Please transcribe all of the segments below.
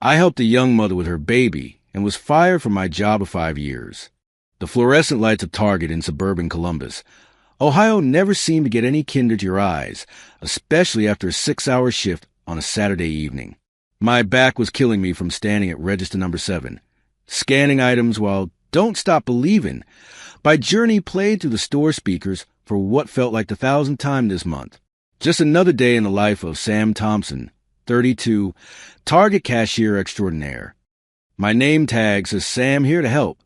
I helped a young mother with her baby and was fired from my job of 5 years. The fluorescent lights of Target in suburban Columbus. Ohio never seemed to get any kinder to your eyes, especially after a 6-hour shift on a Saturday evening. My back was killing me from standing at register number 7, scanning items while Don't Stop Believin' by Journey played through the store speakers for what felt like the 1,000th time this month. Just another day in the life of Sam Thompson, 32, Target cashier extraordinaire. My name tag says Sam here to help,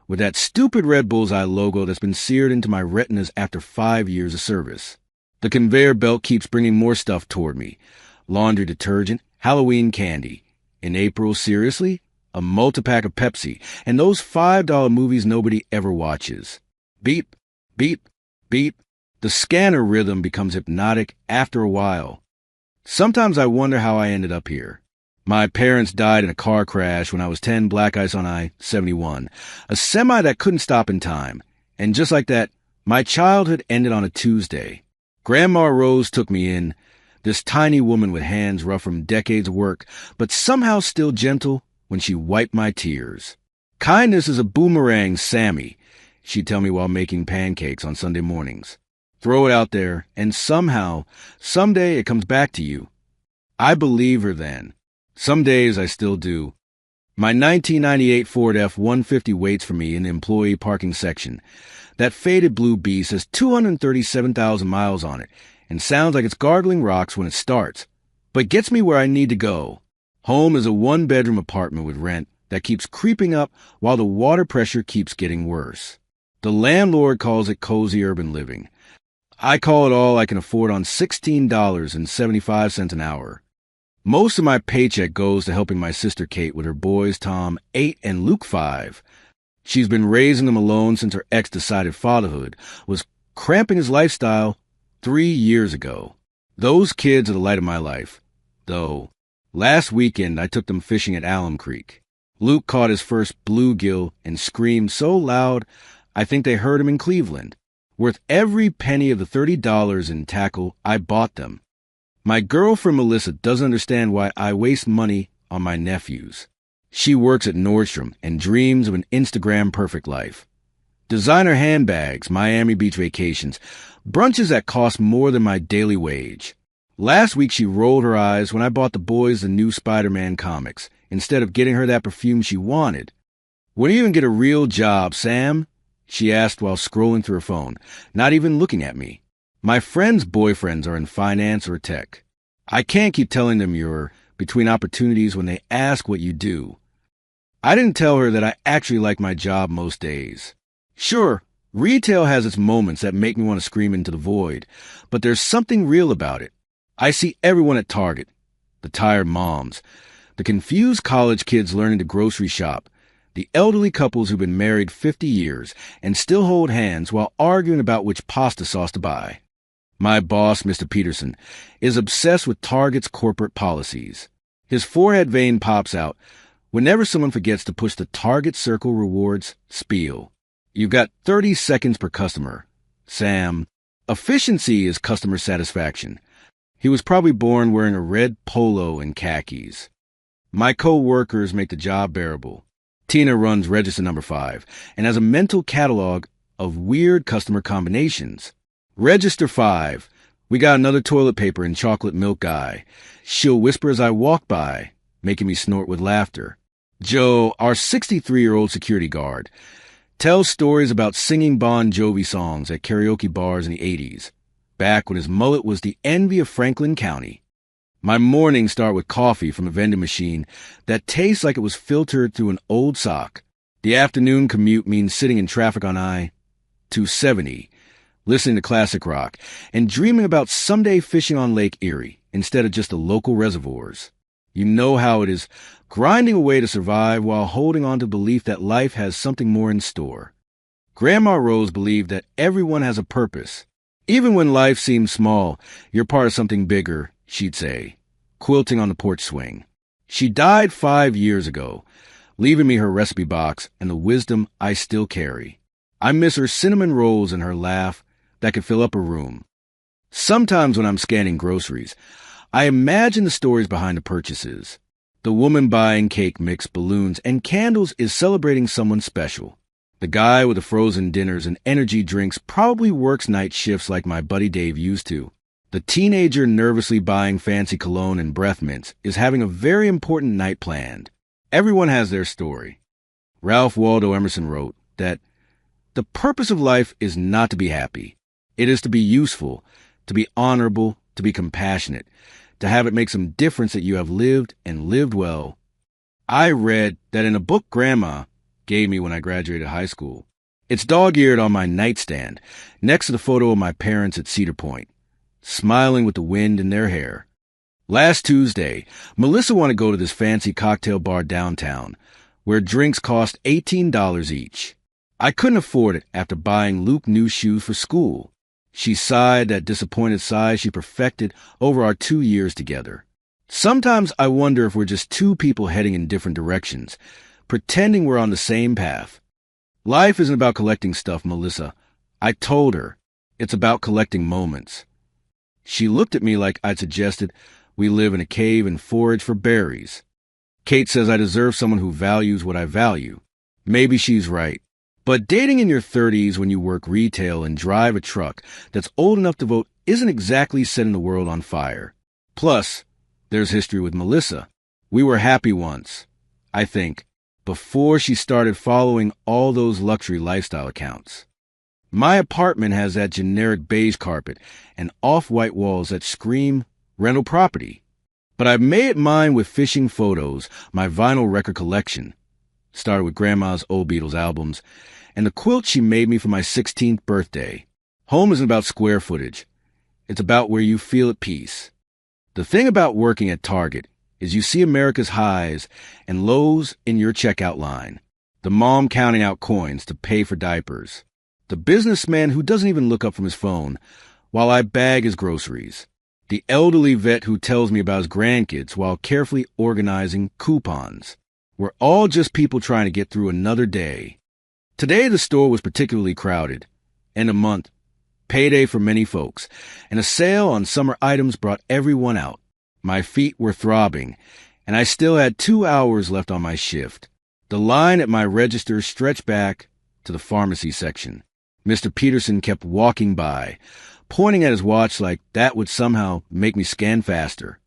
with that stupid red bullseye logo that's been seared into my retinas after 5 years of service. The conveyor belt keeps bringing more stuff toward me. Laundry detergent, Halloween candy. In April, seriously? A multi-pack of Pepsi, and those $5 movies nobody ever watches. Beep, beep, beep. The scanner rhythm becomes hypnotic after a while. Sometimes I wonder how I ended up here. My parents died in a car crash when I was 10, black ice on I-71, a semi that couldn't stop in time. And just like that, my childhood ended on a Tuesday. Grandma Rose took me in, this tiny woman with hands rough from decades of work, but somehow still gentle when she wiped my tears. Kindness is a boomerang, Sammy, she'd tell me while making pancakes on Sunday mornings. Throw it out there, and somehow, someday it comes back to you. I believe her then. Some days I still do. My 1998 Ford F-150 waits for me in the employee parking section. That faded blue beast has 237,000 miles on it and sounds like it's gargling rocks when it starts, but gets me where I need to go. Home is a one-bedroom apartment with rent that keeps creeping up while the water pressure keeps getting worse. The landlord calls it cozy urban living. I call it all I can afford on $16.75 an hour. Most of my paycheck goes to helping my sister Kate with her boys Tom, 8, and Luke, 5. She's been raising them alone since her ex decided fatherhood was cramping his lifestyle 3 years ago. Those kids are the light of my life, though. Last weekend, I took them fishing at Alum Creek. Luke caught his first bluegill and screamed so loud, I think they heard him in Cleveland. Worth every penny of the $30 in tackle I bought them. My girlfriend Melissa doesn't understand why I waste money on my nephews. She works at Nordstrom and dreams of an Instagram-perfect life. Designer handbags, Miami Beach vacations, brunches that cost more than my daily wage. Last week she rolled her eyes when I bought the boys the new Spider-Man comics, instead of getting her that perfume she wanted. When do you even get a real job, Sam? She asked while scrolling through her phone, not even looking at me. My friends' boyfriends are in finance or tech. I can't keep telling them you're between opportunities when they ask what you do. I didn't tell her that I actually like my job most days. Sure, retail has its moments that make me want to scream into the void, but there's something real about it. I see everyone at Target, the tired moms, the confused college kids learning to grocery shop, the elderly couples who've been married 50 years and still hold hands while arguing about which pasta sauce to buy. My boss, Mr. Peterson, is obsessed with Target's corporate policies. His forehead vein pops out whenever someone forgets to push the Target Circle Rewards spiel. You've got 30 seconds per customer. Sam. Efficiency is customer satisfaction. He was probably born wearing a red polo and khakis. My co-workers make the job bearable. Tina runs register number 5 and has a mental catalog of weird customer combinations. Register 5. We got another toilet paper and chocolate milk guy. She'll whisper as I walk by, making me snort with laughter. Joe, our 63-year-old security guard, tells stories about singing Bon Jovi songs at karaoke bars in the 80s, back when his mullet was the envy of Franklin County. My mornings start with coffee from a vending machine that tastes like it was filtered through an old sock. The afternoon commute means sitting in traffic on I-270, listening to classic rock, and dreaming about someday fishing on Lake Erie instead of just the local reservoirs. You know how it is, grinding away to survive while holding on to belief that life has something more in store. Grandma Rose believed that everyone has a purpose. Even when life seems small, you're part of something bigger, she'd say, quilting on the porch swing. She died 5 years ago, leaving me her recipe box and the wisdom I still carry. I miss her cinnamon rolls and her laugh that could fill up a room. Sometimes when I'm scanning groceries, I imagine the stories behind the purchases. The woman buying cake mix, balloons, and candles is celebrating someone special. The guy with the frozen dinners and energy drinks probably works night shifts like my buddy Dave used to. The teenager nervously buying fancy cologne and breath mints is having a very important night planned. Everyone has their story. Ralph Waldo Emerson wrote that the purpose of life is not to be happy. It is to be useful, to be honorable, to be compassionate, to have it make some difference that you have lived and lived well. I read that in a book Grandma gave me when I graduated high school. It's dog-eared on my nightstand, next to the photo of my parents at Cedar Point, smiling with the wind in their hair. Last Tuesday, Melissa wanted to go to this fancy cocktail bar downtown, where drinks cost $18 each. I couldn't afford it after buying Luke new shoes for school. She sighed that disappointed sigh she perfected over our 2 years together. Sometimes I wonder if we're just two people heading in different directions, pretending we're on the same path. Life isn't about collecting stuff, Melissa. I told her. It's about collecting moments. She looked at me like I'd suggested we live in a cave and forage for berries. Kate says I deserve someone who values what I value. Maybe she's right. But dating in your 30s when you work retail and drive a truck that's old enough to vote isn't exactly setting the world on fire. Plus, there's history with Melissa. We were happy once, I think, before she started following all those luxury lifestyle accounts. My apartment has that generic beige carpet and off-white walls that scream rental property. But I've made mine with fishing photos, my vinyl record collection. Started with Grandma's old Beatles albums, and the quilt she made me for my 16th birthday. Home isn't about square footage. It's about where you feel at peace. The thing about working at Target is you see America's highs and lows in your checkout line. The mom counting out coins to pay for diapers. The businessman who doesn't even look up from his phone while I bag his groceries. The elderly vet who tells me about his grandkids while carefully organizing coupons. We're all just people trying to get through another day. Today the store was particularly crowded. End of month, payday for many folks, and a sale on summer items brought everyone out. My feet were throbbing, and I still had 2 hours left on my shift. The line at my register stretched back to the pharmacy section. Mr. Peterson kept walking by, pointing at his watch like that would somehow make me scan faster.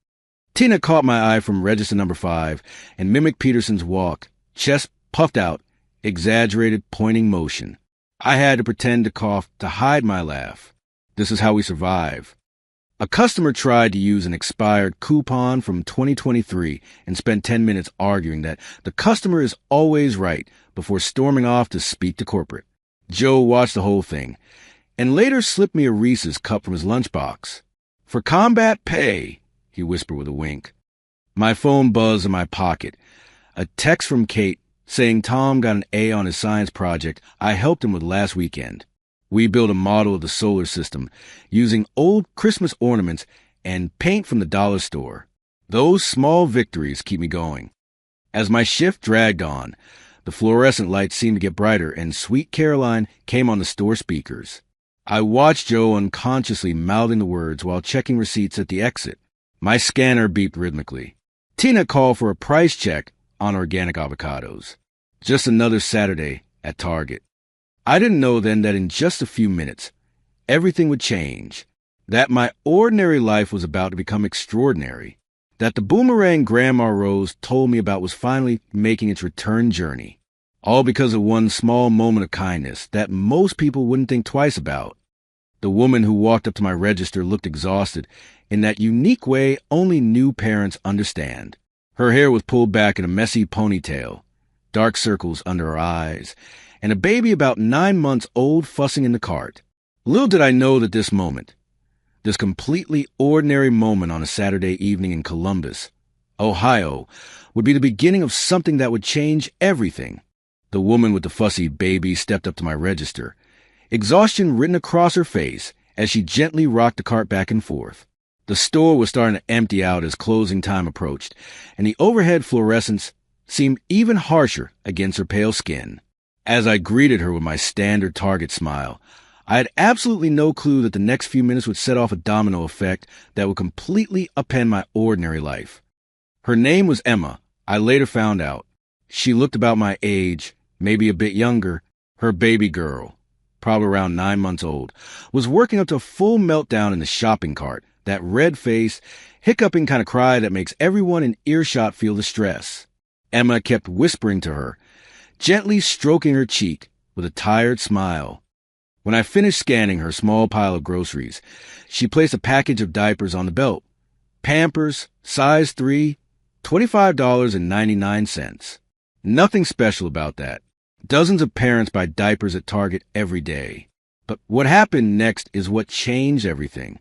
Tina caught my eye from register number 5 and mimicked Peterson's walk, chest puffed out, exaggerated pointing motion. I had to pretend to cough to hide my laugh. This is how we survive. A customer tried to use an expired coupon from 2023 and spent 10 minutes arguing that the customer is always right before storming off to speak to corporate. Joe watched the whole thing and later slipped me a Reese's cup from his lunchbox. For combat pay, he whispered with a wink. My phone buzzed in my pocket. A text from Kate saying Tom got an A on his science project I helped him with last weekend. We built a model of the solar system using old Christmas ornaments and paint from the dollar store. Those small victories keep me going. As my shift dragged on, the fluorescent lights seemed to get brighter and Sweet Caroline came on the store speakers. I watched Joe unconsciously mouthing the words while checking receipts at the exit. My scanner beeped rhythmically. Tina called for a price check on organic avocados. Just another Saturday at Target. I didn't know then that in just a few minutes, everything would change. That my ordinary life was about to become extraordinary. That the boomerang Grandma Rose told me about was finally making its return journey. All because of one small moment of kindness that most people wouldn't think twice about. The woman who walked up to my register looked exhausted in that unique way only new parents understand. Her hair was pulled back in a messy ponytail, dark circles under her eyes, and a baby about 9 months old fussing in the cart. Little did I know that this moment, this completely ordinary moment on a Saturday evening in Columbus, Ohio, would be the beginning of something that would change everything. The woman with the fussy baby stepped up to my register, exhaustion written across her face as she gently rocked the cart back and forth. The store was starting to empty out as closing time approached, and the overhead fluorescence seemed even harsher against her pale skin. As I greeted her with my standard Target smile, I had absolutely no clue that the next few minutes would set off a domino effect that would completely upend my ordinary life. Her name was Emma, I later found out. She looked about my age, maybe a bit younger. Her baby girl, probably around 9 months old, was working up to a full meltdown in the shopping cart, that red face, hiccuping kind of cry that makes everyone in earshot feel the stress. Emma kept whispering to her, gently stroking her cheek with a tired smile. When I finished scanning her small pile of groceries, she placed a package of diapers on the belt. Pampers, size 3, $25.99. Nothing special about that. Dozens of parents buy diapers at Target every day. But what happened next is what changed everything.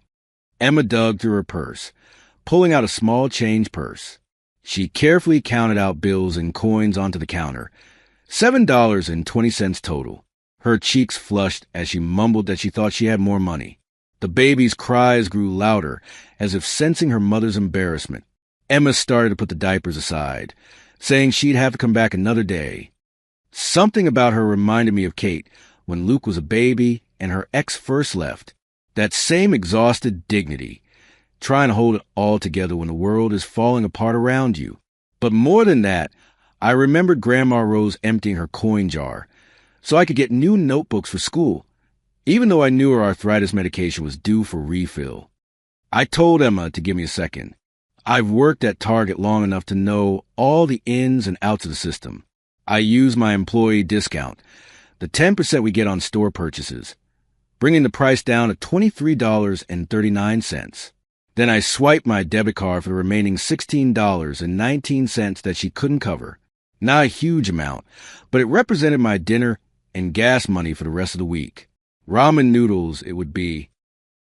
Emma dug through her purse, pulling out a small change purse. She carefully counted out bills and coins onto the counter. $7.20 total. Her cheeks flushed as she mumbled that she thought she had more money. The baby's cries grew louder, as if sensing her mother's embarrassment. Emma started to put the diapers aside, saying she'd have to come back another day. Something about her reminded me of Kate when Luke was a baby and her ex first left. That same exhausted dignity, trying to hold it all together when the world is falling apart around you. But more than that, I remembered Grandma Rose emptying her coin jar so I could get new notebooks for school, even though I knew her arthritis medication was due for refill. I told Emma to give me a second. I've worked at Target long enough to know all the ins and outs of the system. I use my employee discount, the 10% we get on store purchases, bringing the price down to $23.39. Then I swiped my debit card for the remaining $16.19 that she couldn't cover. Not a huge amount, but it represented my dinner and gas money for the rest of the week. Ramen noodles it would be.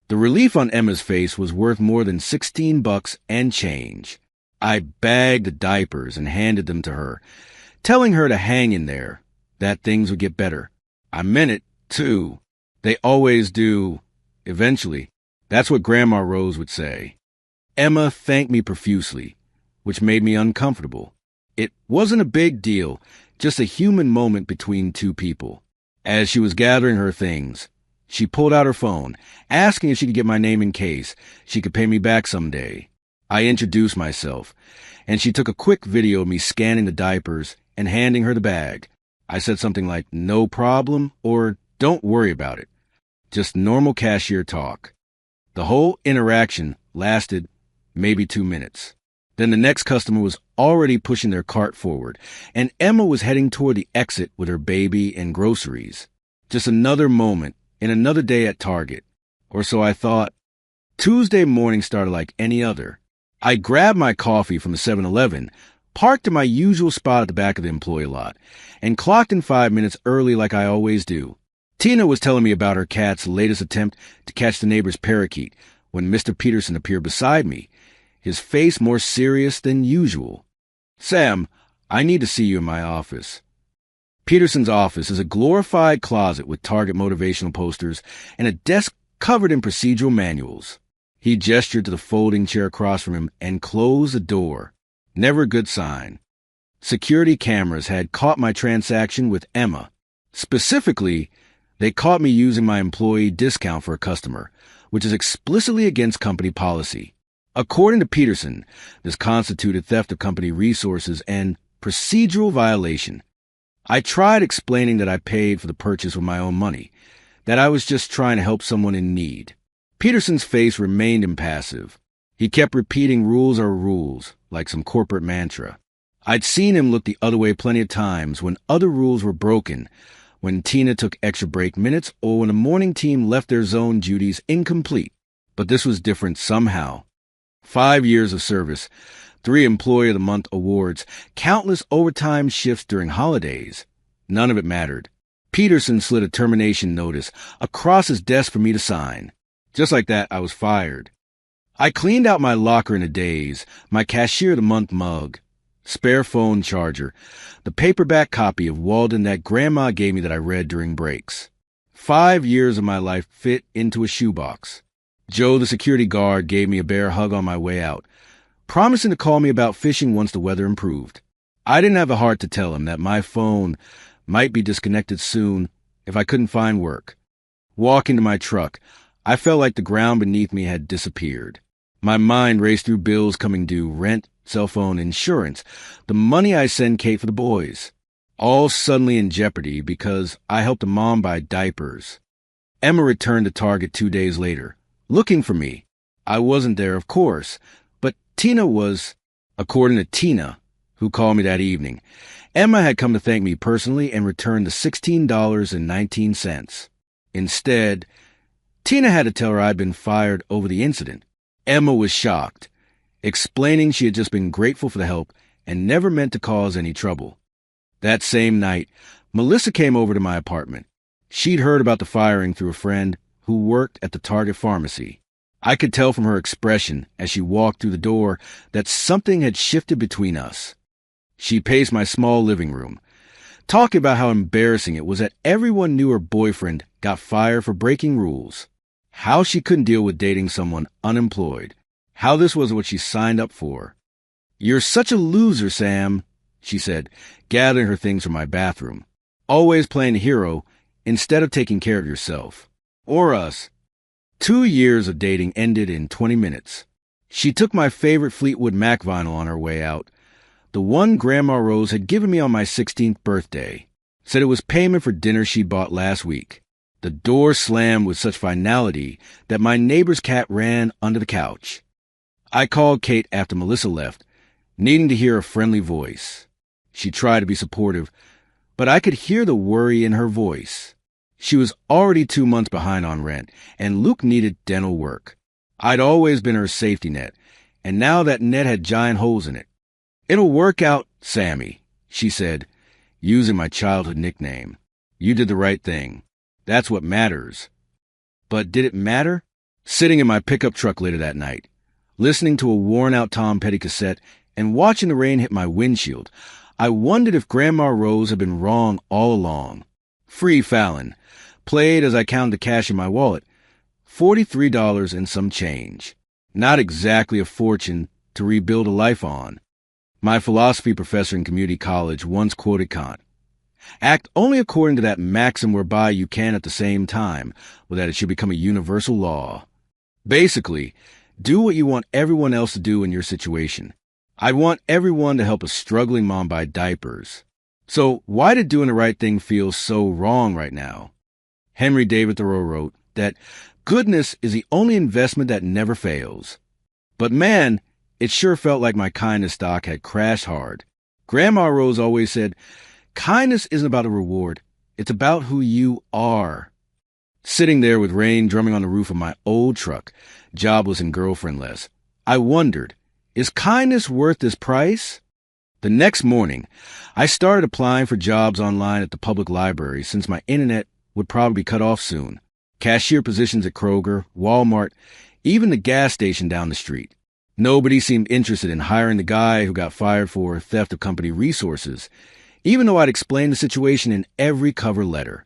The relief on Emma's face was worth more than $16 and change. I bagged the diapers and handed them to her, telling her to hang in there, that things would get better. I meant it, too. They always do, eventually. That's what Grandma Rose would say. Emma thanked me profusely, which made me uncomfortable. It wasn't a big deal, just a human moment between two people. As she was gathering her things, she pulled out her phone, asking if she could get my name in case she could pay me back someday. I introduced myself, and she took a quick video of me scanning the diapers and handing her the bag. I said something like, "No problem," or "Don't worry about it." Just normal cashier talk. The whole interaction lasted maybe 2 minutes. Then the next customer was already pushing their cart forward, and Emma was heading toward the exit with her baby and groceries. Just another moment in another day at Target. Or so I thought. Tuesday morning started like any other. I grabbed my coffee from the 7-Eleven, parked in my usual spot at the back of the employee lot, and clocked in 5 minutes early like I always do. Tina was telling me about her cat's latest attempt to catch the neighbor's parakeet when Mr. Peterson appeared beside me, his face more serious than usual. "Sam, I need to see you in my office." Peterson's office is a glorified closet with Target motivational posters and a desk covered in procedural manuals. He gestured to the folding chair across from him and closed the door. Never a good sign. Security cameras had caught my transaction with Emma. Specifically, they caught me using my employee discount for a customer, which is explicitly against company policy. According to Peterson, this constituted theft of company resources and procedural violation. I tried explaining that I paid for the purchase with my own money, that I was just trying to help someone in need. Peterson's face remained impassive. He kept repeating rules are rules, like some corporate mantra. I'd seen him look the other way plenty of times when other rules were broken, when Tina took extra break minutes, or when the morning team left their zone duties incomplete. But this was different somehow. 5 years of service, 3 Employee of the Month awards, countless overtime shifts during holidays. None of it mattered. Peterson slid a termination notice across his desk for me to sign. Just like that, I was fired. I cleaned out my locker in a daze, my Cashier of the Month mug, spare phone charger, the paperback copy of Walden that Grandma gave me that I read during breaks. 5 years of my life fit into a shoebox. Joe, the security guard, gave me a bear hug on my way out, promising to call me about fishing once the weather improved. I didn't have the heart to tell him that my phone might be disconnected soon if I couldn't find work. Walking to my truck, I felt like the ground beneath me had disappeared. My mind raced through bills coming due, rent, cell phone, insurance, the money I send Kate for the boys, all suddenly in jeopardy because I helped a mom buy diapers. Emma returned to Target 2 days later, looking for me. I wasn't there, of course, but Tina was, according to Tina, who called me that evening. Emma had come to thank me personally and returned the $16.19. Instead, Tina had to tell her I'd been fired over the incident. Emma was shocked, explaining she had just been grateful for the help and never meant to cause any trouble. That same night, Melissa came over to my apartment. She'd heard about the firing through a friend who worked at the Target pharmacy. I could tell from her expression as she walked through the door that something had shifted between us. She paced my small living room, talking about how embarrassing it was that everyone knew her boyfriend got fired for breaking rules, how she couldn't deal with dating someone unemployed, how this was what she signed up for. "You're such a loser, Sam," she said, gathering her things from my bathroom. "Always playing the hero instead of taking care of yourself. Or us." 2 years of dating ended in 20 minutes. She took my favorite Fleetwood Mac vinyl on her way out, the one Grandma Rose had given me on my 16th birthday. Said it was payment for dinner she bought last week. The door slammed with such finality that my neighbor's cat ran under the couch. I called Kate after Melissa left, needing to hear a friendly voice. She tried to be supportive, but I could hear the worry in her voice. She was already 2 months behind on rent, and Luke needed dental work. I'd always been her safety net, and now that net had giant holes in it. "It'll work out, Sammy," she said, using my childhood nickname. "You did the right thing. That's what matters." But did it matter? Sitting in my pickup truck later that night, listening to a worn-out Tom Petty cassette and watching the rain hit my windshield, I wondered if Grandma Rose had been wrong all along. Free Fallon played as I counted the cash in my wallet. $43 and some change. Not exactly a fortune to rebuild a life on. My philosophy professor in community college once quoted Kant. Act only according to that maxim whereby you can at the same time, or that it should become a universal law. Basically, do what you want everyone else to do in your situation. I'd want everyone to help a struggling mom buy diapers. So why did doing the right thing feel so wrong right now? Henry David Thoreau wrote that goodness is the only investment that never fails. But man, it sure felt like my kindness stock had crashed hard. Grandma Rose always said, kindness isn't about a reward. It's about who you are. Sitting there with rain drumming on the roof of my old truck, jobless and girlfriendless, I wondered, is kindness worth this price? The next morning, I started applying for jobs online at the public library since my internet would probably be cut off soon. Cashier positions at Kroger, Walmart, even the gas station down the street. Nobody seemed interested in hiring the guy who got fired for theft of company resources, even though I'd explained the situation in every cover letter.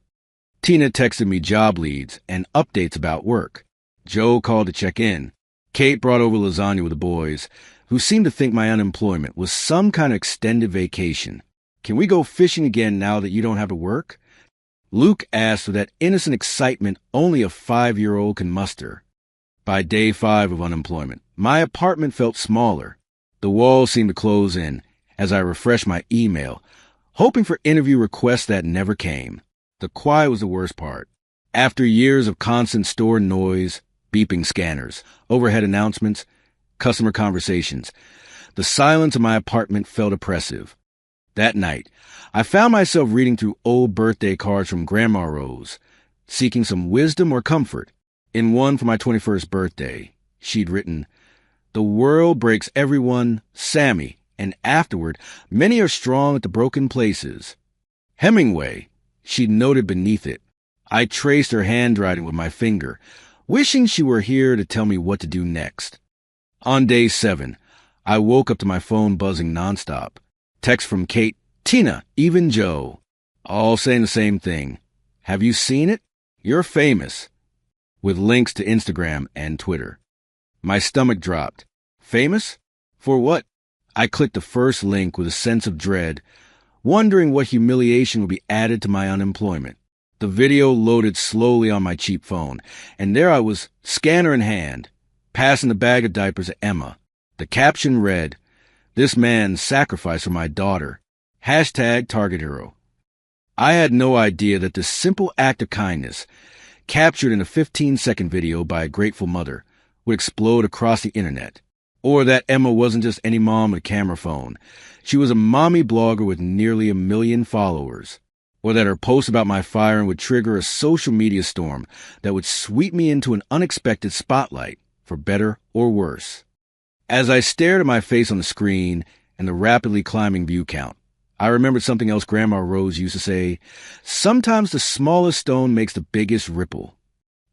Tina texted me job leads and updates about work. Joe called to check in. Kate brought over lasagna with the boys, who seemed to think my unemployment was some kind of extended vacation. "Can we go fishing again now that you don't have to work?" Luke asked with that innocent excitement only a 5-year-old can muster. By day 5 of unemployment, my apartment felt smaller. The walls seemed to close in as I refreshed my email, hoping for interview requests that never came. The quiet was the worst part. After years of constant store noise, beeping scanners, overhead announcements, customer conversations, the silence of my apartment felt oppressive. That night, I found myself reading through old birthday cards from Grandma Rose, seeking some wisdom or comfort. In one for my 21st birthday, she'd written, "The world breaks everyone, Sammy, and afterward, many are strong at the broken places." Hemingway, she'd noted beneath it. I traced her handwriting with my finger, wishing she were here to tell me what to do next. On day 7, I woke up to my phone buzzing nonstop. Text from Kate, Tina, even Joe, all saying the same thing. "Have you seen it? You're famous," with links to Instagram and Twitter. My stomach dropped. Famous? For what? I clicked the first link with a sense of dread, wondering what humiliation would be added to my unemployment. The video loaded slowly on my cheap phone, and there I was, scanner in hand, passing the bag of diapers to Emma. The caption read, This man sacrificed for my daughter. Hashtag Target Hero. I had no idea that this simple act of kindness, captured in a 15-second video by a grateful mother, would explode across the internet. Or that Emma wasn't just any mom with a camera phone. She was a mommy blogger with nearly 1 million followers. Or that her post about my firing would trigger a social media storm that would sweep me into an unexpected spotlight, for better or worse. As I stared at my face on the screen and the rapidly climbing view count, I remembered something else Grandma Rose used to say: sometimes the smallest stone makes the biggest ripple.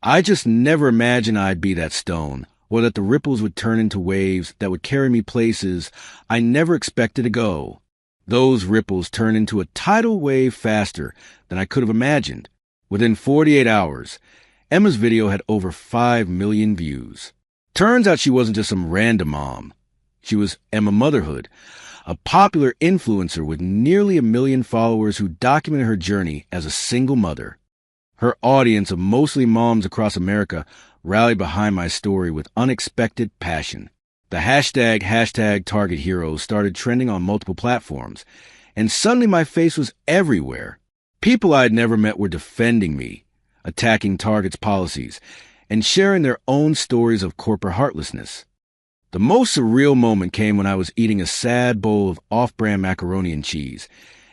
I just never imagined I'd be that stone, or that the ripples would turn into waves that would carry me places I never expected to go. Those ripples turned into a tidal wave faster than I could have imagined. Within 48 hours, Emma's video had over 5 million views. Turns out she wasn't just some random mom. She was Emma Motherhood, a popular influencer with nearly 1 million followers who documented her journey as a single mother. Her audience of mostly moms across America rallied behind my story with unexpected passion. The hashtag Target Hero started trending on multiple platforms, and suddenly my face was everywhere. People I'd never met were defending me, attacking Target's policies, and sharing their own stories of corporate heartlessness. The most surreal moment came when I was eating a sad bowl of off-brand macaroni and cheese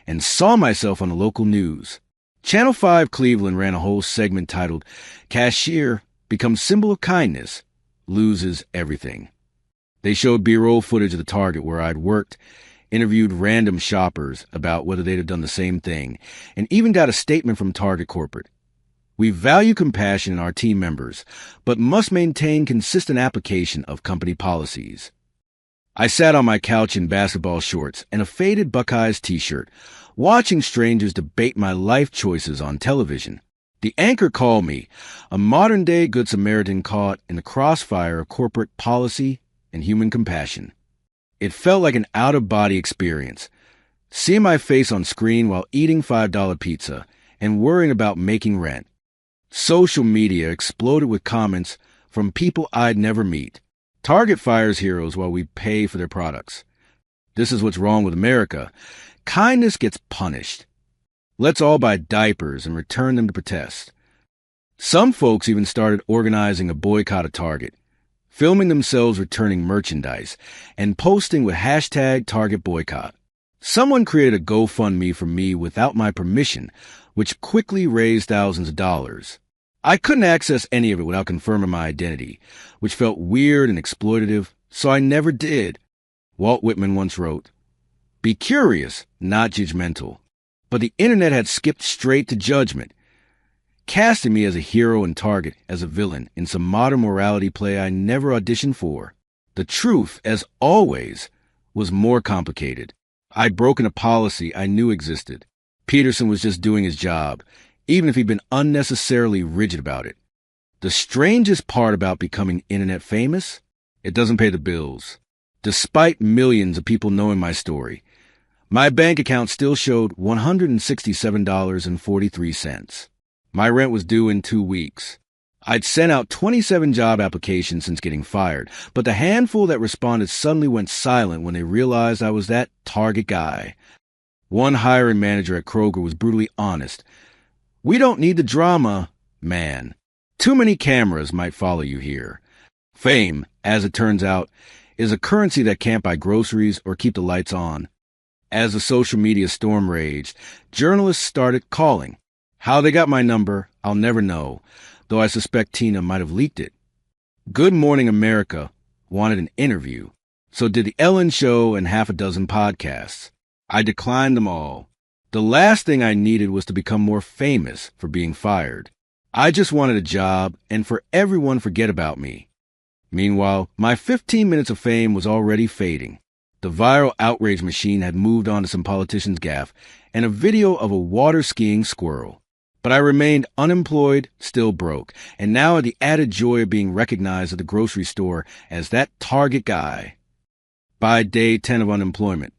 and saw myself on the local news. Channel 5 Cleveland ran a whole segment titled, "Cashier Becomes Symbol of Kindness, Loses Everything." They showed B-roll footage of the Target where I'd worked, interviewed random shoppers about whether they'd have done the same thing, and even got a statement from Target corporate. We value compassion in our team members, but must maintain consistent application of company policies. I sat on my couch in basketball shorts and a faded Buckeyes t-shirt, watching strangers debate my life choices on television. The anchor called me, a modern-day Good Samaritan caught in the crossfire of corporate policy and human compassion. It felt like an out-of-body experience, seeing my face on screen while eating $5 pizza and worrying about making rent. Social media exploded with comments from people I'd never meet. Target fires heroes while we pay for their products. This is what's wrong with America. Kindness gets punished. Let's all buy diapers and return them to protest. Some folks even started organizing a boycott of Target, filming themselves returning merchandise and posting with hashtag Target boycott. Someone created a GoFundMe for me without my permission, which quickly raised thousands of dollars. I couldn't access any of it without confirming my identity, which felt weird and exploitative, so I never did. Walt Whitman once wrote, "Be curious, not judgmental." But the internet had skipped straight to judgment, casting me as a hero and Target as a villain in some modern morality play I never auditioned for. The truth, as always, was more complicated. I'd broken a policy I knew existed. Peterson was just doing his job, even if he'd been unnecessarily rigid about it. The strangest part about becoming internet famous? It doesn't pay the bills. Despite millions of people knowing my story, my bank account still showed $167.43. My rent was due in 2 weeks. I'd sent out 27 job applications since getting fired, but the handful that responded suddenly went silent when they realized I was that Target guy. One hiring manager at Kroger was brutally honest. "We don't need the drama, man. Too many cameras might follow you here." Fame, as it turns out, is a currency that can't buy groceries or keep the lights on. As the social media storm raged, journalists started calling. How they got my number, I'll never know, though I suspect Tina might have leaked it. Good Morning America wanted an interview, so did The Ellen Show and half a dozen podcasts. I declined them all. The last thing I needed was to become more famous for being fired. I just wanted a job and for everyone to forget about me. Meanwhile, my 15 minutes of fame was already fading. The viral outrage machine had moved on to some politician's gaffe and a video of a water-skiing squirrel. But I remained unemployed, still broke, and now had the added joy of being recognized at the grocery store as that Target guy. By day 10 of unemployment,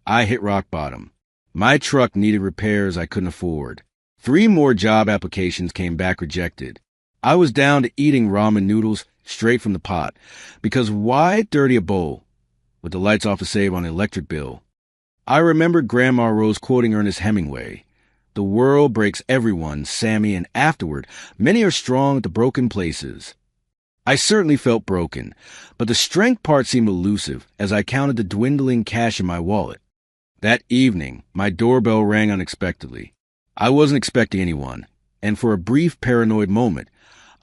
I hit rock bottom. My truck needed repairs I couldn't afford. 3 more job applications came back rejected. I was down to eating ramen noodles straight from the pot, because why dirty a bowl with the lights off to save on the electric bill. I remembered Grandma Rose quoting Ernest Hemingway. The world breaks everyone, Sammy, and afterward, many are strong at the broken places. I certainly felt broken, but the strength part seemed elusive as I counted the dwindling cash in my wallet. That evening, my doorbell rang unexpectedly. I wasn't expecting anyone, and for a brief paranoid moment,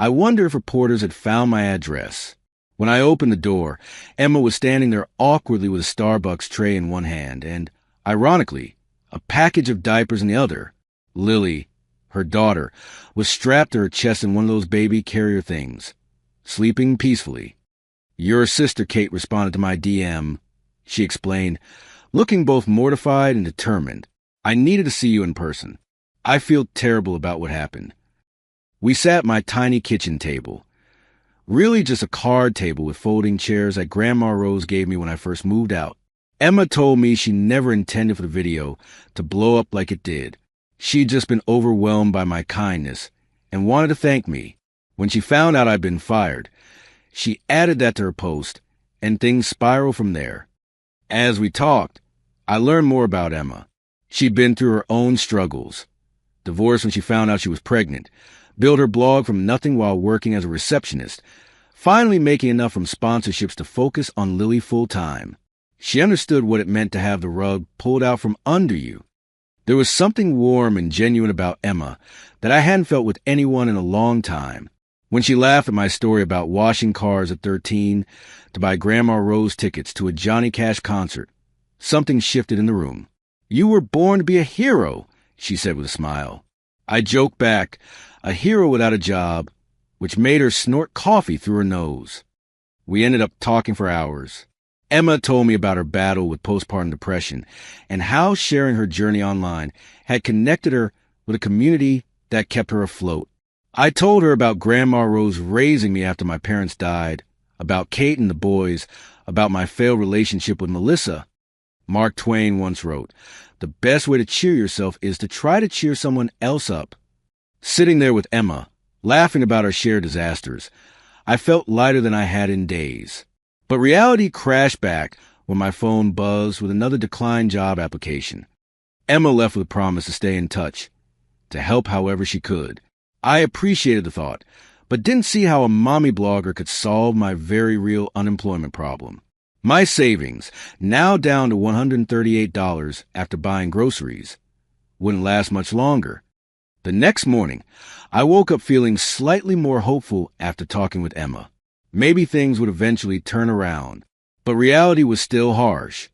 I wondered if reporters had found my address. When I opened the door, Emma was standing there awkwardly with a Starbucks tray in one hand and, ironically, a package of diapers in the other. Lily, her daughter, was strapped to her chest in one of those baby carrier things, sleeping peacefully. "Your sister Kate responded to my DM," she explained, looking both mortified and determined. "I needed to see you in person. I feel terrible about what happened." We sat at my tiny kitchen table. Really just a card table with folding chairs that Grandma Rose gave me when I first moved out. Emma told me she never intended for the video to blow up like it did. She'd just been overwhelmed by my kindness and wanted to thank me. When she found out I'd been fired, she added that to her post, and things spiraled from there. As we talked, I learned more about Emma. She'd been through her own struggles. Divorced when she found out she was pregnant, built her blog from nothing while working as a receptionist, finally making enough from sponsorships to focus on Lily full-time. She understood what it meant to have the rug pulled out from under you. There was something warm and genuine about Emma that I hadn't felt with anyone in a long time. When she laughed at my story about washing cars at 13 to buy Grandma Rose tickets to a Johnny Cash concert, something shifted in the room. "You were born to be a hero," she said with a smile. I joked back, a hero without a job, which made her snort coffee through her nose. We ended up talking for hours. Emma told me about her battle with postpartum depression and how sharing her journey online had connected her with a community that kept her afloat. I told her about Grandma Rose raising me after my parents died, about Kate and the boys, about my failed relationship with Melissa. Mark Twain once wrote, "The best way to cheer yourself is to try to cheer someone else up." Sitting there with Emma, laughing about our shared disasters, I felt lighter than I had in days. But reality crashed back when my phone buzzed with another declined job application. Emma left with a promise to stay in touch, to help however she could. I appreciated the thought, but didn't see how a mommy blogger could solve my very real unemployment problem. My savings, now down to $138 after buying groceries, wouldn't last much longer. The next morning, I woke up feeling slightly more hopeful after talking with Emma. Maybe things would eventually turn around, but reality was still harsh.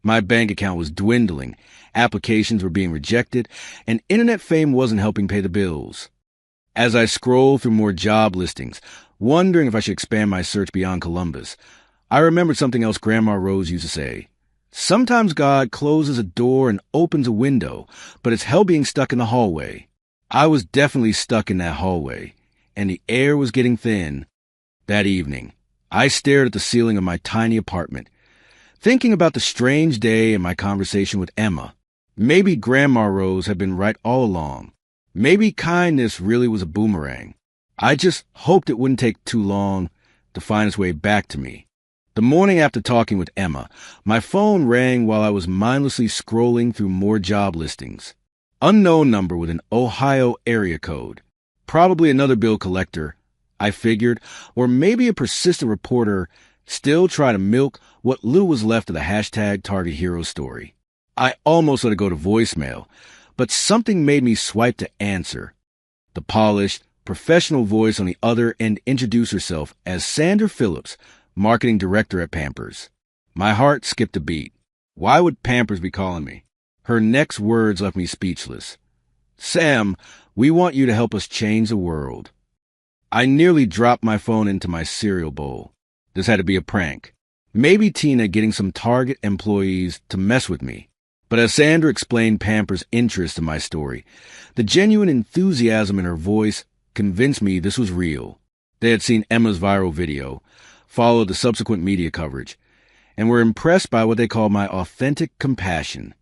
My bank account was dwindling, applications were being rejected, and internet fame wasn't helping pay the bills. As I scrolled through more job listings, wondering if I should expand my search beyond Columbus, I remembered something else Grandma Rose used to say. Sometimes God closes a door and opens a window, but it's hell being stuck in the hallway. I was definitely stuck in that hallway, and the air was getting thin. That evening, I stared at the ceiling of my tiny apartment, thinking about the strange day and my conversation with Emma. Maybe Grandma Rose had been right all along. Maybe kindness really was a boomerang. I just hoped it wouldn't take too long to find its way back to me. The morning after talking with Emma, my phone rang while I was mindlessly scrolling through more job listings. Unknown number with an Ohio area code. Probably another bill collector, I figured, or maybe a persistent reporter still trying to milk what little was left of the hashtag Target Hero story. I almost let it go to voicemail, but something made me swipe to answer. The polished, professional voice on the other end introduced herself as Sandra Phillips, marketing director at Pampers. My heart skipped a beat. Why would Pampers be calling me? Her next words left me speechless. "Sam, we want you to help us change the world." I nearly dropped my phone into my cereal bowl. This had to be a prank. Maybe Tina getting some Target employees to mess with me. But as Sandra explained Pampers' interest in my story, the genuine enthusiasm in her voice convinced me this was real. They had seen Emma's viral video, followed the subsequent media coverage, and were impressed by what they called my authentic compassion.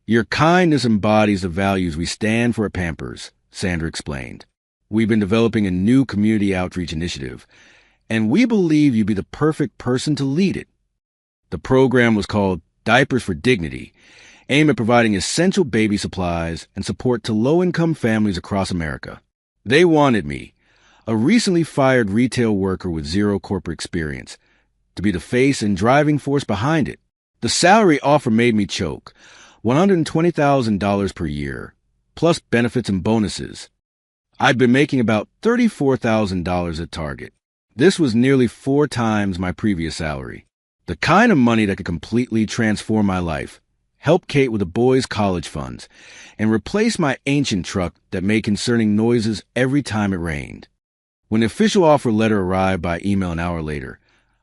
"Your kindness embodies the values we stand for at Pampers," Sandra explained. "We've been developing a new community outreach initiative, and we believe you'd be the perfect person to lead it." The program was called Diapers for Dignity, aimed at providing essential baby supplies and support to low-income families across America. They wanted me, a recently fired retail worker with zero corporate experience, to be the face and driving force behind it. The salary offer made me choke, $120,000 per year, plus benefits and bonuses. I'd been making about $34,000 at Target. This was nearly 4 times my previous salary. The kind of money that could completely transform my life, help Kate with the boys' college funds, and replace my ancient truck that made concerning noises every time it rained. When the official offer letter arrived by email an hour later,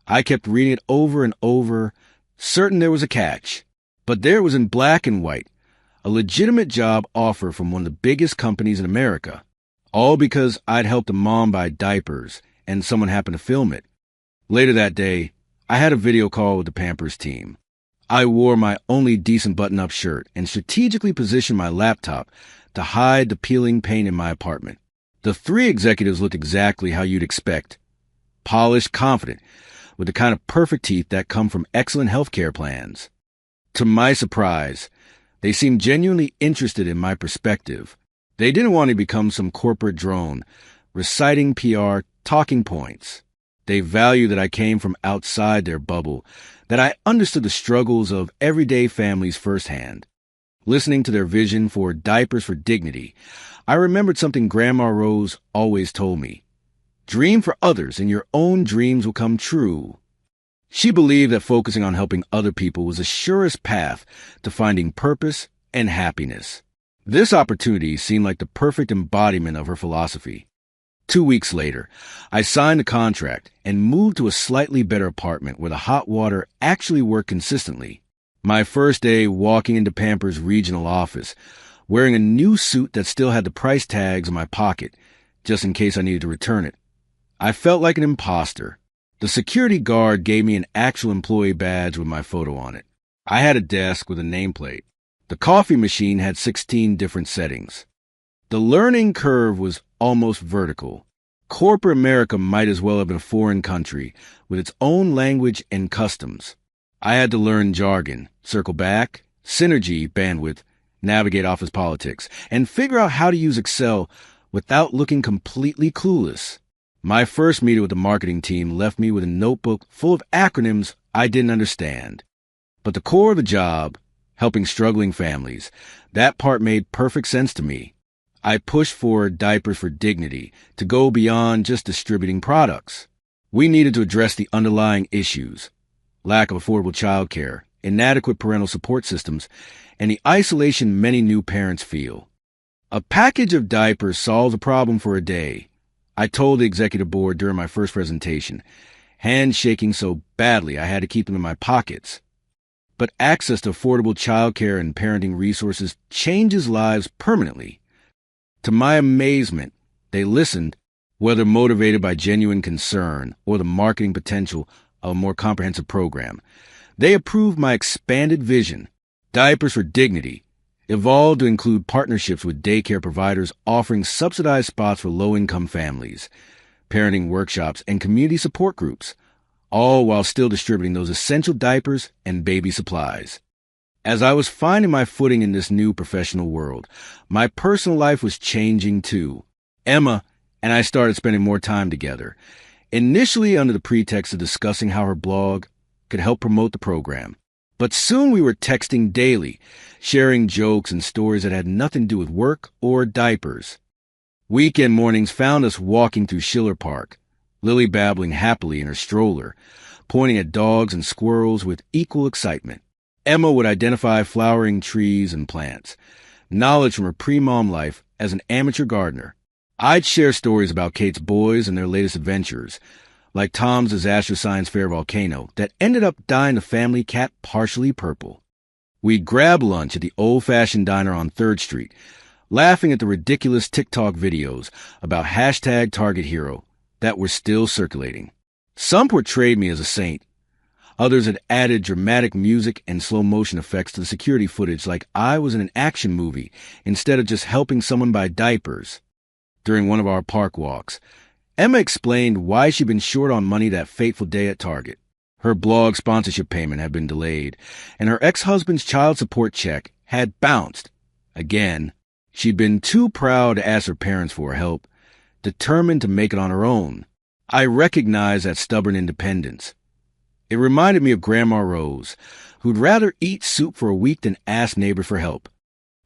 I kept reading it over and over, certain there was a catch. But there it was in black and white, a legitimate job offer from one of the biggest companies in America, all because I'd helped a mom buy diapers and someone happened to film it. Later that day, I had a video call with the Pampers team. I wore my only decent button-up shirt and strategically positioned my laptop to hide the peeling paint in my apartment. The 3 executives looked exactly how you'd expect. Polished, confident, with the kind of perfect teeth that come from excellent healthcare plans. To my surprise, they seemed genuinely interested in my perspective. They didn't want to become some corporate drone, reciting PR talking points. They valued that I came from outside their bubble, that I understood the struggles of everyday families firsthand. Listening to their vision for Diapers for Dignity, I remembered something Grandma Rose always told me. Dream for others and your own dreams will come true. She believed that focusing on helping other people was the surest path to finding purpose and happiness. This opportunity seemed like the perfect embodiment of her philosophy. 2 weeks later, I signed a contract and moved to a slightly better apartment where the hot water actually worked consistently. My first day walking into Pampers' regional office, wearing a new suit that still had the price tags in my pocket, just in case I needed to return it. I felt like an imposter. The security guard gave me an actual employee badge with my photo on it. I had a desk with a nameplate. The coffee machine had 16 different settings. The learning curve was almost vertical. Corporate America might as well have been a foreign country with its own language and customs. I had to learn jargon, circle back, synergy, bandwidth, navigate office politics, and figure out how to use Excel without looking completely clueless. My first meeting with the marketing team left me with a notebook full of acronyms I didn't understand. But the core of the job, helping struggling families, that part made perfect sense to me. I pushed for Diapers for Dignity to go beyond just distributing products. We needed to address the underlying issues: lack of affordable childcare, inadequate parental support systems, and the isolation many new parents feel. A package of diapers solves a problem for a day, I told the executive board during my first presentation, hands shaking so badly I had to keep them in my pockets. But access to affordable childcare and parenting resources changes lives permanently. To my amazement, they listened, whether motivated by genuine concern or the marketing potential of a more comprehensive program. They approved my expanded vision. Diapers for Dignity evolved to include partnerships with daycare providers offering subsidized spots for low-income families, parenting workshops, and community support groups, all while still distributing those essential diapers and baby supplies. As I was finding my footing in this new professional world, my personal life was changing too. Emma and I started spending more time together, initially under the pretext of discussing how her blog could help promote the program. But soon we were texting daily, sharing jokes and stories that had nothing to do with work or diapers. Weekend mornings found us walking through Schiller Park, Lily babbling happily in her stroller, pointing at dogs and squirrels with equal excitement. Emma would identify flowering trees and plants, knowledge from her pre-mom life as an amateur gardener. I'd share stories about Kate's boys and their latest adventures, like Tom's disaster science fair volcano that ended up dyeing the family cat partially purple. We'd grab lunch at the old-fashioned diner on 3rd Street, laughing at the ridiculous TikTok videos about hashtag Target Hero that were still circulating. Some portrayed me as a saint. Others had added dramatic music and slow-motion effects to the security footage like I was in an action movie instead of just helping someone buy diapers. During one of our park walks, Emma explained why she'd been short on money that fateful day at Target. Her blog sponsorship payment had been delayed, and her ex-husband's child support check had bounced. Again, she'd been too proud to ask her parents for help, determined to make it on her own. I recognized that stubborn independence. It reminded me of Grandma Rose, who'd rather eat soup for a week than ask neighbors for help.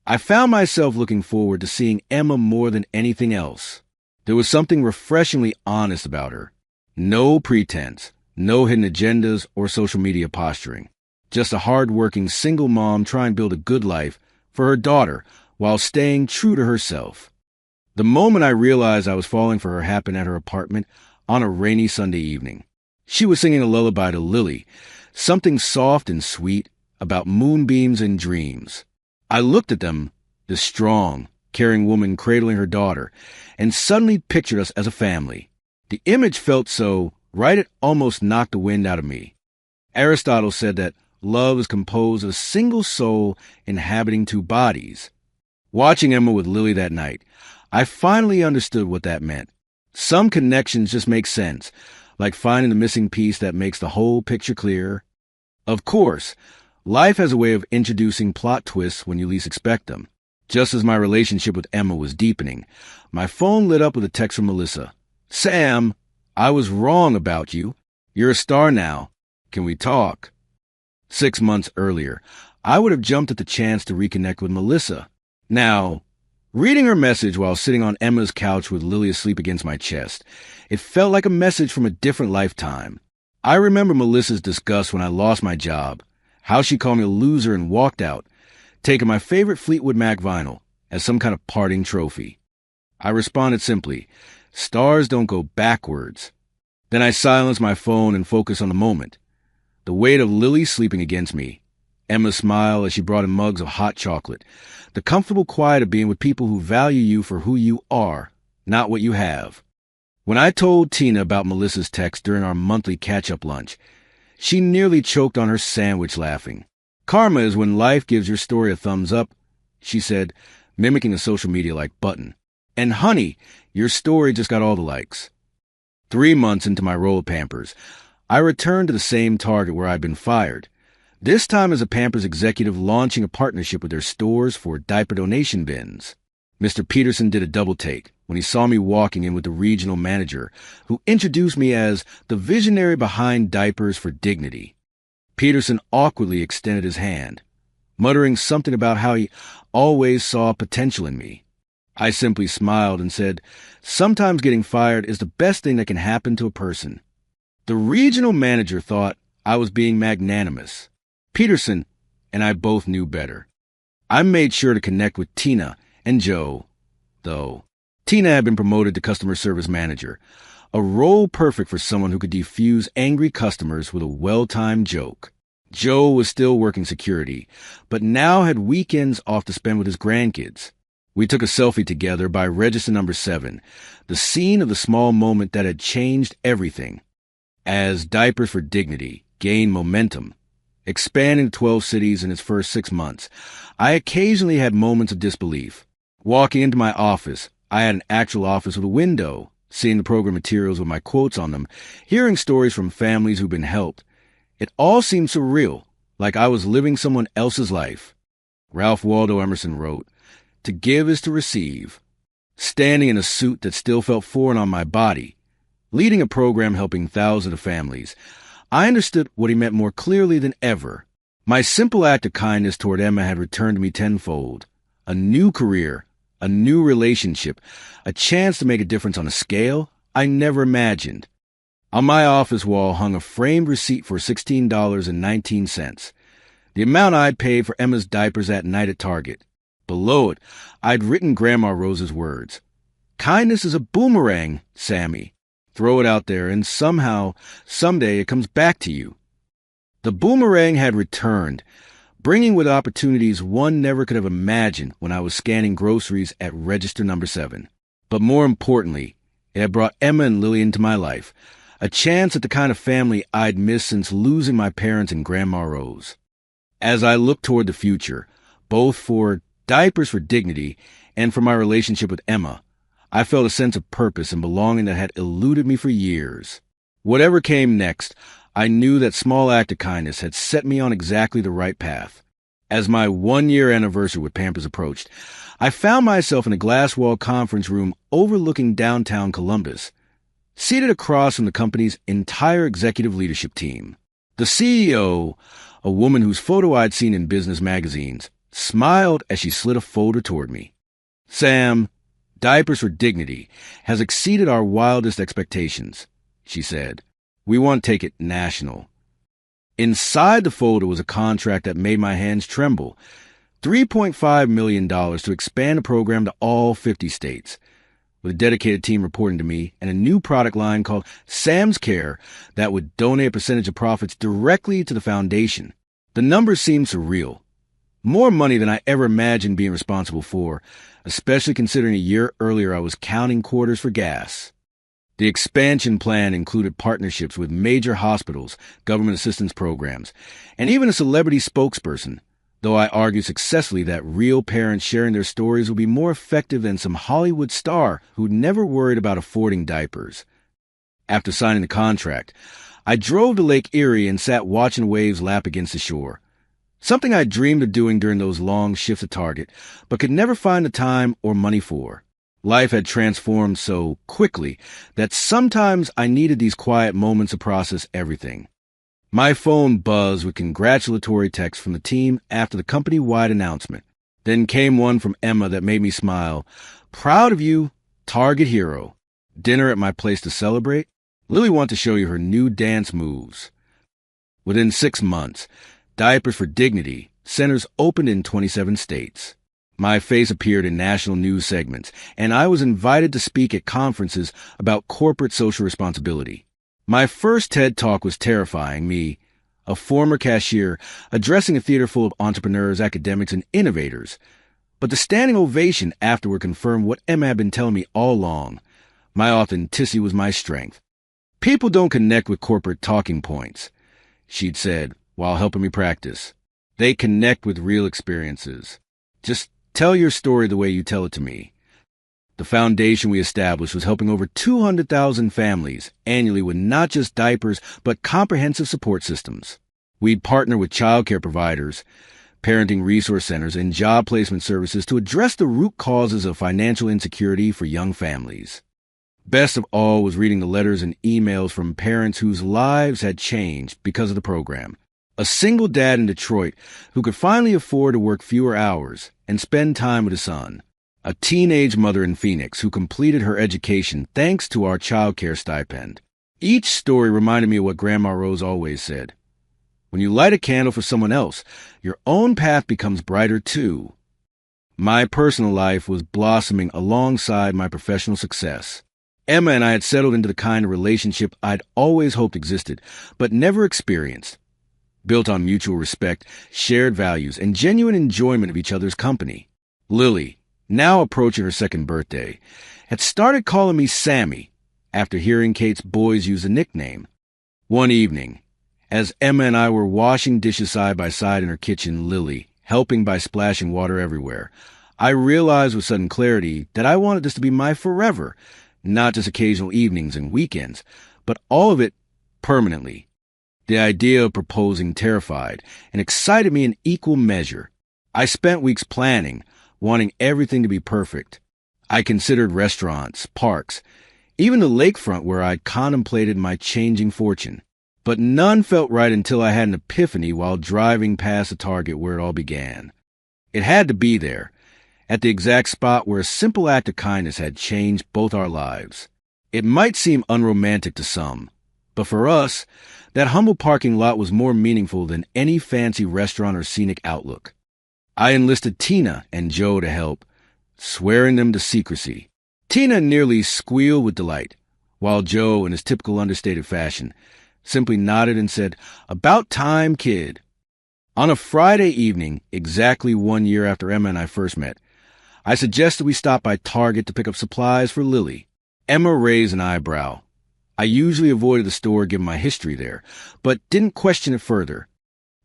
I found myself looking forward to seeing Emma more than anything else. There was something refreshingly honest about her. No pretense, no hidden agendas or social media posturing. Just a hard-working single mom trying to build a good life for her daughter while staying true to herself. The moment I realized I was falling for her happened at her apartment on a rainy Sunday evening. She was singing a lullaby to Lily, something soft and sweet about moonbeams and dreams. I looked at them, this strong, caring woman cradling her daughter, and suddenly pictured us as a family. The image felt so right it almost knocked the wind out of me. Aristotle said that love is composed of a single soul inhabiting two bodies. Watching Emma with Lily that night, I finally understood what that meant. Some connections just make sense, like finding the missing piece that makes the whole picture clear. Of course, life has a way of introducing plot twists when you least expect them. Just as my relationship with Emma was deepening, my phone lit up with a text from Melissa. "Sam, I was wrong about you. You're a star now. Can we talk?" 6 months earlier, I would have jumped at the chance to reconnect with Melissa. Now, reading her message while sitting on Emma's couch with Lily asleep against my chest, it felt like a message from a different lifetime. I remember Melissa's disgust when I lost my job, how she called me a loser and walked out, taking my favorite Fleetwood Mac vinyl as some kind of parting trophy. I responded simply, "Stars don't go backwards." Then I silenced my phone and focused on the moment. The weight of Lily sleeping against me, Emma's smile as she brought in mugs of hot chocolate, the comfortable quiet of being with people who value you for who you are, not what you have. When I told Tina about Melissa's text during our monthly catch-up lunch, she nearly choked on her sandwich laughing. "Karma is when life gives your story a thumbs up," she said, mimicking a social media-like button. "And honey, your story just got all the likes." 3 months into my role at Pampers, I returned to the same Target where I'd been fired, this time as a Pampers executive launching a partnership with their stores for diaper donation bins. Mr. Peterson did a double take when he saw me walking in with the regional manager, who introduced me as the visionary behind Diapers for Dignity. Peterson awkwardly extended his hand, muttering something about how he always saw potential in me. I simply smiled and said, "Sometimes getting fired is the best thing that can happen to a person." The regional manager thought I was being magnanimous. Peterson and I both knew better. I made sure to connect with Tina and Joe, though. Tina had been promoted to customer service manager, a role perfect for someone who could defuse angry customers with a well-timed joke. Joe was still working security, but now had weekends off to spend with his grandkids. We took a selfie together by register number 7, the scene of the small moment that had changed everything. As Diapers for Dignity gained momentum, expanding to 12 cities in its first 6 months, I occasionally had moments of disbelief. Walking into my office, I had an actual office with a window, seeing the program materials with my quotes on them, hearing stories from families who've been helped. It all seemed surreal, like I was living someone else's life. Ralph Waldo Emerson wrote, "To give is to receive." Standing in a suit that still felt foreign on my body, leading a program helping thousands of families, I understood what he meant more clearly than ever. My simple act of kindness toward Emma had returned to me tenfold. A new career, a new relationship, a chance to make a difference on a scale I never imagined. On my office wall hung a framed receipt for $16.19, the amount I'd paid for Emma's diapers that night at Target. Below it, I'd written Grandma Rose's words. "Kindness is a boomerang, Sammy. Throw it out there, and somehow, someday, it comes back to you." The boomerang had returned, bringing with opportunities one never could have imagined when I was scanning groceries at register number 7. But more importantly, it had brought Emma and Lily into my life, a chance at the kind of family I'd missed since losing my parents and Grandma Rose. As I looked toward the future, both for Diapers for Dignity and for my relationship with Emma, I felt a sense of purpose and belonging that had eluded me for years. Whatever came next, I knew that small act of kindness had set me on exactly the right path. As my 1-year anniversary with Pampers approached, I found myself in a glass-walled conference room overlooking downtown Columbus, seated across from the company's entire executive leadership team. The CEO, a woman whose photo I'd seen in business magazines, smiled as she slid a folder toward me. "Sam, Diapers for Dignity has exceeded our wildest expectations," she said. "We want to take it national." Inside the folder was a contract that made my hands tremble. $3.5 million to expand the program to all 50 states. With a dedicated team reporting to me and a new product line called Sam's Care that would donate a percentage of profits directly to the foundation. The numbers seemed surreal. More money than I ever imagined being responsible for, especially considering a year earlier I was counting quarters for gas. The expansion plan included partnerships with major hospitals, government assistance programs, and even a celebrity spokesperson, though I argued successfully that real parents sharing their stories would be more effective than some Hollywood star who'd never worried about affording diapers. After signing the contract, I drove to Lake Erie and sat watching waves lap against the shore. Something I dreamed of doing during those long shifts at Target, but could never find the time or money for. Life had transformed so quickly that sometimes I needed these quiet moments to process everything. My phone buzzed with congratulatory texts from the team after the company-wide announcement. Then came one from Emma that made me smile. "Proud of you, Target hero. Dinner at my place to celebrate? Lily wants to show you her new dance moves." Within 6 months, Diapers for Dignity centers opened in 27 states. My face appeared in national news segments, and I was invited to speak at conferences about corporate social responsibility. My first TED Talk was terrifying, me, a former cashier, addressing a theater full of entrepreneurs, academics, and innovators. But the standing ovation afterward confirmed what Emma had been telling me all along. My authenticity was my strength. "People don't connect with corporate talking points," she'd said while helping me practice. "They connect with real experiences. Just tell your story the way you tell it to me." The foundation we established was helping over 200,000 families annually with not just diapers, but comprehensive support systems. We'd partner with childcare providers, parenting resource centers, and job placement services to address the root causes of financial insecurity for young families. Best of all was reading the letters and emails from parents whose lives had changed because of the program. A single dad in Detroit who could finally afford to work fewer hours and spend time with his son. A teenage mother in Phoenix who completed her education thanks to our child care stipend. Each story reminded me of what Grandma Rose always said. When you light a candle for someone else, your own path becomes brighter too. My personal life was blossoming alongside my professional success. Emma and I had settled into the kind of relationship I'd always hoped existed, but never experienced. Built on mutual respect, shared values, and genuine enjoyment of each other's company. Lily, now approaching her 2nd birthday, had started calling me Sammy after hearing Kate's boys use the nickname. One evening, as Emma and I were washing dishes side by side in her kitchen, Lily helping by splashing water everywhere, I realized with sudden clarity that I wanted this to be my forever, not just occasional evenings and weekends, but all of it permanently. The idea of proposing terrified and excited me in equal measure. I spent weeks planning, wanting everything to be perfect. I considered restaurants, parks, even the lakefront where I'd contemplated my changing fortune. But none felt right until I had an epiphany while driving past the Target where it all began. It had to be there, at the exact spot where a simple act of kindness had changed both our lives. It might seem unromantic to some, but for us, that humble parking lot was more meaningful than any fancy restaurant or scenic outlook. I enlisted Tina and Joe to help, swearing them to secrecy. Tina nearly squealed with delight, while Joe, in his typical understated fashion, simply nodded and said, "About time, kid." On a Friday evening, exactly 1 year after Emma and I first met, I suggested we stop by Target to pick up supplies for Lily. Emma raised an eyebrow. I usually avoided the store given my history there, but didn't question it further.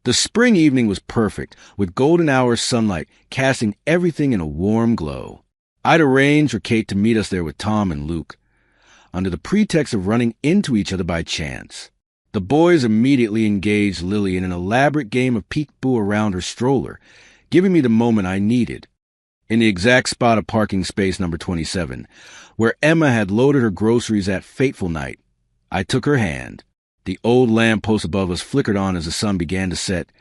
The spring evening was perfect, with golden hour sunlight casting everything in a warm glow. I'd arranged for Kate to meet us there with Tom and Luke, under the pretext of running into each other by chance. The boys immediately engaged Lily in an elaborate game of peek-boo around her stroller, giving me the moment I needed. In the exact spot of parking space number 27, where Emma had loaded her groceries that fateful night, I took her hand. The old lamppost above us flickered on as the sun began to set,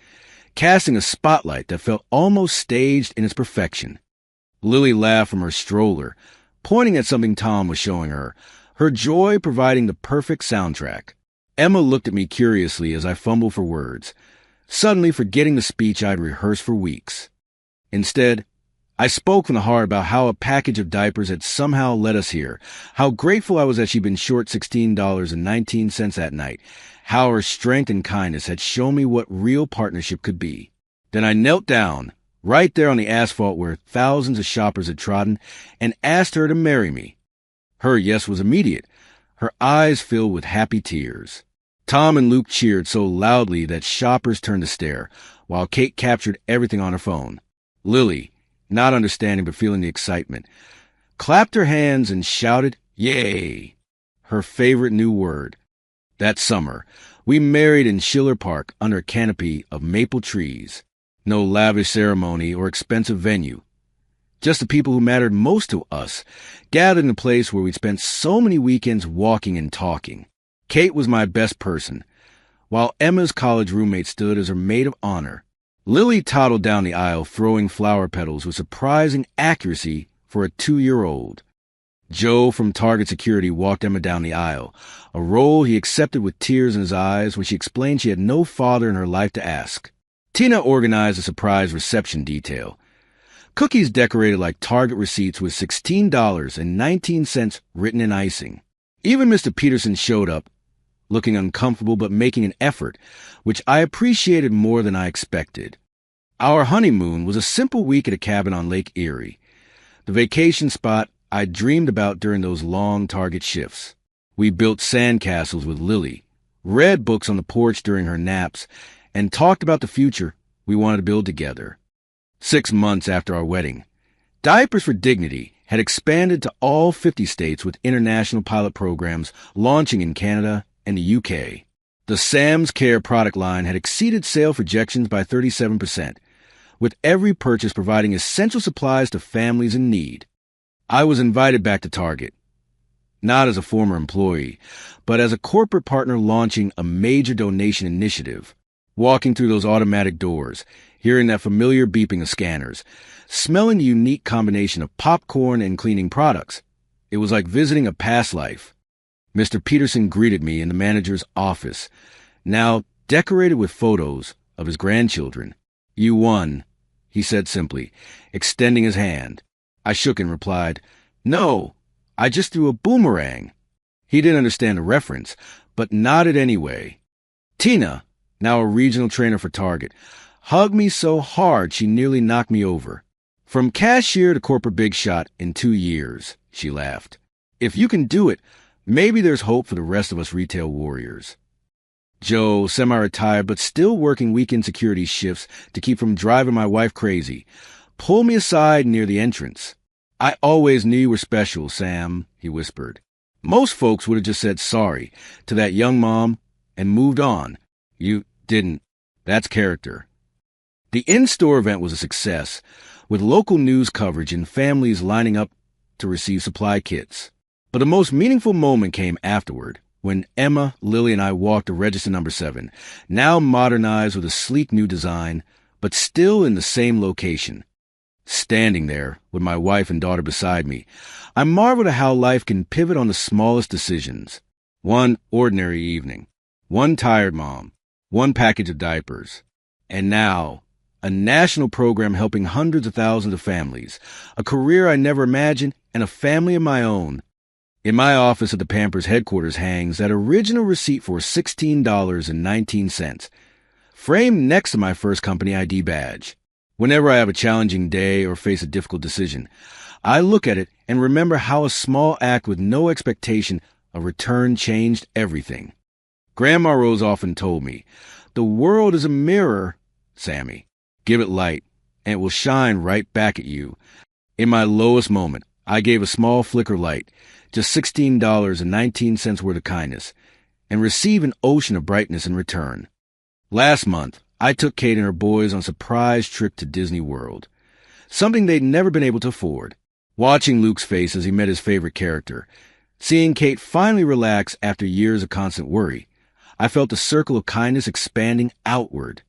casting a spotlight that felt almost staged in its perfection. Lily laughed from her stroller, pointing at something Tom was showing her, her joy providing the perfect soundtrack. Emma looked at me curiously as I fumbled for words, suddenly forgetting the speech I'd rehearsed for weeks. Instead, I spoke from the heart about how a package of diapers had somehow led us here, how grateful I was that she'd been short $16.19 that night, how her strength and kindness had shown me what real partnership could be. Then I knelt down, right there on the asphalt where thousands of shoppers had trodden, and asked her to marry me. Her yes was immediate, her eyes filled with happy tears. Tom and Luke cheered so loudly that shoppers turned to stare, while Kate captured everything on her phone. Lily, not understanding but feeling the excitement, clapped her hands and shouted, "Yay!" her favorite new word. That summer, we married in Schiller Park under a canopy of maple trees. No lavish ceremony or expensive venue. Just the people who mattered most to us, gathered in a place where we'd spent so many weekends walking and talking. Kate was my best person, while Emma's college roommate stood as her maid of honor. Lily toddled down the aisle, throwing flower petals with surprising accuracy for a 2-year-old. Joe from Target Security walked Emma down the aisle, a role he accepted with tears in his eyes when she explained she had no father in her life to ask. Tina organized a surprise reception detail. Cookies decorated like Target receipts with $16.19 written in icing. Even Mr. Peterson showed up, looking uncomfortable but making an effort, which I appreciated more than I expected. Our honeymoon was a simple week at a cabin on Lake Erie, the vacation spot I dreamed about during those long Target shifts. We built sandcastles with Lily, read books on the porch during her naps, and talked about the future we wanted to build together. 6 months after our wedding, Diapers for Dignity had expanded to all 50 states with international pilot programs launching in Canada and the UK. The Sam's Care product line had exceeded sale projections by 37%, with every purchase providing essential supplies to families in need. I was invited back to Target, not as a former employee, but as a corporate partner launching a major donation initiative. Walking through those automatic doors, hearing that familiar beeping of scanners, smelling the unique combination of popcorn and cleaning products, it was like visiting a past life. Mr. Peterson greeted me in the manager's office, now decorated with photos of his grandchildren. "You won," he said simply, extending his hand. I shook and replied, "No, I just threw a boomerang." He didn't understand the reference, but nodded anyway. Tina, now a regional trainer for Target, hugged me so hard she nearly knocked me over. "From cashier to corporate big shot in 2 years," she laughed. "If you can do it, maybe there's hope for the rest of us retail warriors." Joe, semi-retired but still working weekend security shifts to keep from driving my wife crazy, pulled me aside near the entrance. "I always knew you were special, Sam," he whispered. Most folks would have just said sorry to that young mom and moved on. You didn't. That's character. The in-store event was a success, with local news coverage and families lining up to receive supply kits. But the most meaningful moment came afterward, when Emma, Lily, and I walked to register number 7, now modernized with a sleek new design, but still in the same location. Standing there, with my wife and daughter beside me, I marveled at how life can pivot on the smallest decisions. One ordinary evening, one tired mom, one package of diapers, and now a national program helping hundreds of thousands of families, a career I never imagined, and a family of my own. In my office at the Pampers headquarters hangs that original receipt for $16.19, framed next to my first company ID badge. Whenever I have a challenging day or face a difficult decision, I look at it and remember how a small act with no expectation of return changed everything. Grandma Rose often told me, "The world is a mirror, Sammy. Give it light, and it will shine right back at you." In my lowest moment, I gave a small flicker light, just $16.19 worth of kindness, and receive an ocean of brightness in return. Last month, I took Kate and her boys on a surprise trip to Disney World, something they'd never been able to afford. Watching Luke's face as he met his favorite character, seeing Kate finally relax after years of constant worry, I felt the circle of kindness expanding outward.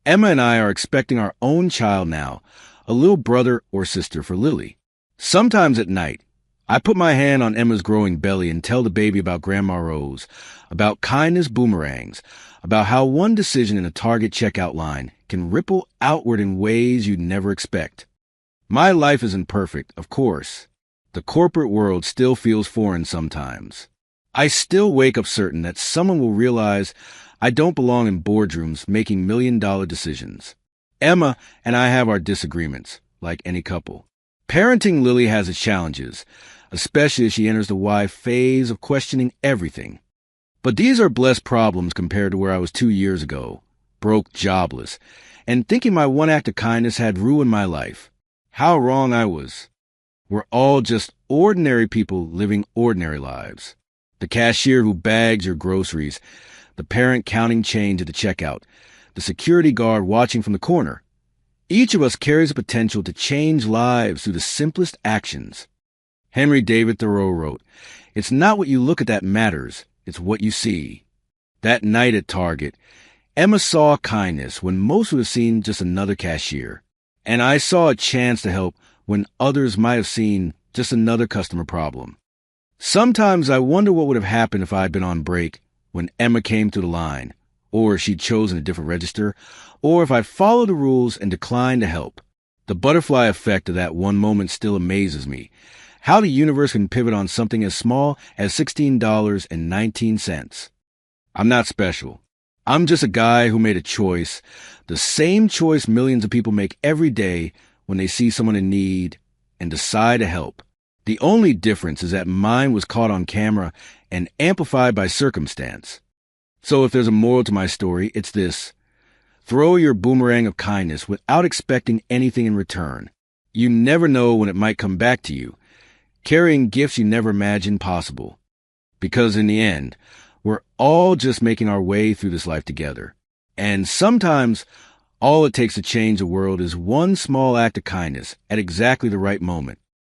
Emma and I are expecting our own child now, a little brother or sister for Lily. Sometimes at night, I put my hand on Emma's growing belly and tell the baby about Grandma Rose, about kindness boomerangs, about how one decision in a Target checkout line can ripple outward in ways you'd never expect. My life isn't perfect, of course. The corporate world still feels foreign sometimes. I still wake up certain that someone will realize I don't belong in boardrooms making million-dollar decisions. Emma and I have our disagreements, like any couple. Parenting Lily has its challenges, especially as she enters the why phase of questioning everything. But these are blessed problems compared to where I was 2 years ago, broke, jobless, and thinking my one act of kindness had ruined my life. How wrong I was. We're all just ordinary people living ordinary lives. The cashier who bags your groceries, the parent counting change at the checkout, the security guard watching from the corner. Each of us carries the potential to change lives through the simplest actions. Henry David Thoreau wrote, "It's not what you look at that matters, it's what you see." That night at Target, Emma saw kindness when most would have seen just another cashier. And I saw a chance to help when others might have seen just another customer problem. Sometimes I wonder what would have happened if I had been on break when Emma came through the line, or if she'd chosen a different register, or if I'd followed the rules and declined to help. The butterfly effect of that one moment still amazes me. How the universe can pivot on something as small as $16.19. I'm not special. I'm just a guy who made a choice, the same choice millions of people make every day when they see someone in need and decide to help. The only difference is that mine was caught on camera and amplified by circumstance. So if there's a moral to my story, it's this. Throw your boomerang of kindness without expecting anything in return. You never know when it might come back to you, carrying gifts you never imagined possible. Because in the end, we're all just making our way through this life together. And sometimes all it takes to change the world is one small act of kindness at exactly the right moment.